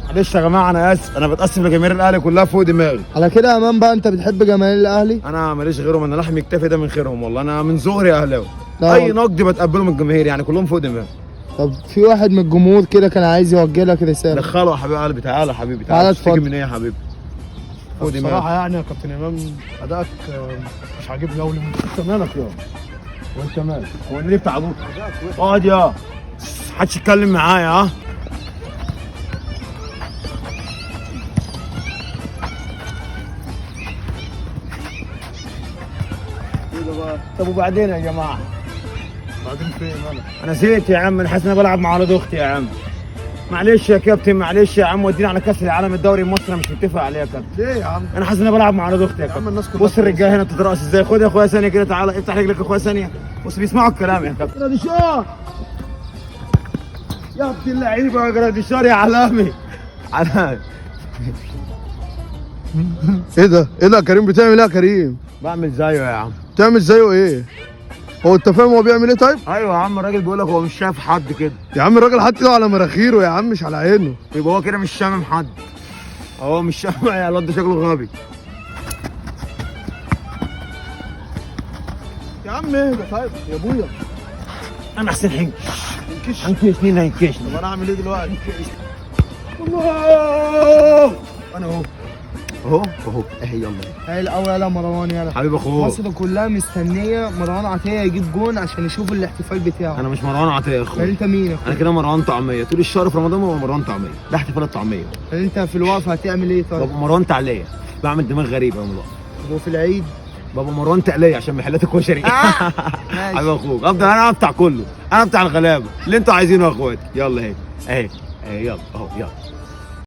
معلش يا جماعه انا اسف، انا بتاسف لجماهير الاهلي كلها فوق دماغي. على كده يا مان بقى انت بتحب جماهير الاهلي؟ انا ماليش غيرهم، انا لحم يكتفي ده من خيرهم والله، انا من صغري اهلاوي. لا اي والله. نقد بتقبله من الجماهير يعني كلهم فوق دماغي. طب في واحد من الجمهور كده كان عايز يوجه لك رساله. دخله يا حبيب قلبي، تعالى يا حبيبي تعالى تعالى. تشتكي اتفضل. من ايه يا حبيبي؟ فوق دماغي. بصراحة يعني يا كابتن إمام أدائك مش عاجبني أوي. انت مالك يا وانت مالك؟ هو انا ليه بتاع ابوك؟ اقعد يا محدش يتكلم معايا ها. طب وبعدين يا جماعه؟ بعدين فين أنا؟ انا زهقت يا عم، انا حاسس اني بلعب مع ولاد اختي يا عم. معلش يا كابتن، معلش يا عم، ودينا على كاس العالم الدوري المصري، انا مش متفق عليه يا كابتن. ليه يا عم؟ انا حاسس اني بلعب مع ولاد اختي يا عم كابتن. الناس كلها بص الرجاله هنا بتترقص ازاي. خد يا اخويا ثانيه كده، تعالى افتح رجلك يا اخويا ثانيه. بص بيسمعوا الكلام يا كابتن. جراديشار يا ابن اللعيبه يا جراديشار يا علامي. علامي ايه ده؟ ايه ده يا كريم بتعمل ايه يا كريم؟ بعمل زيه يا عم. بتعمل زيه ايه؟ هو انت فاهم هو بيعمل ايه طيب؟ ايوه يا عم، الراجل بيقول لك هو مش شايف حد كده. يا عم الراجل حاطط ايده على مراخيره يا عم مش على عينه. يبقى هو كده مش شامم حد. هو مش شامم يا الواد ده شكله غبي. يا عم اهدى طيب يا أبويا. انا احسن انكش. هنكشني هنكشني. طب أنا أعمل إيه دلوقتي؟ الله انا اهو اهو اهي يلا. هاي الاول يلا مروان يلا. حبيب اخوك، مصر كلها مستنيه مروان عطيه يجيب جون عشان يشوفوا الاحتفال بتاعه. انا مش مروان عطيه يا اخويا. انت مين يا انا اخويا؟ كده مروان طعميه، طول الشهر في رمضان ببقى مروان طعميه، ده احتفال الطعميه. انت في الوقفه هتعمل ايه طيب؟ ببقى مروان تعليه، بعمل دماغ غريبه يا مروان. وفي العيد؟ بابا مروان تقليه عشان محلات الكشري. ماشي. حبيب اخوك، افضل انا بتاع كله، انا بتاع الغلابه اللي انتوا عايزينه يا اخواتي. يلا اهي اهي اهي يلا اهو يلا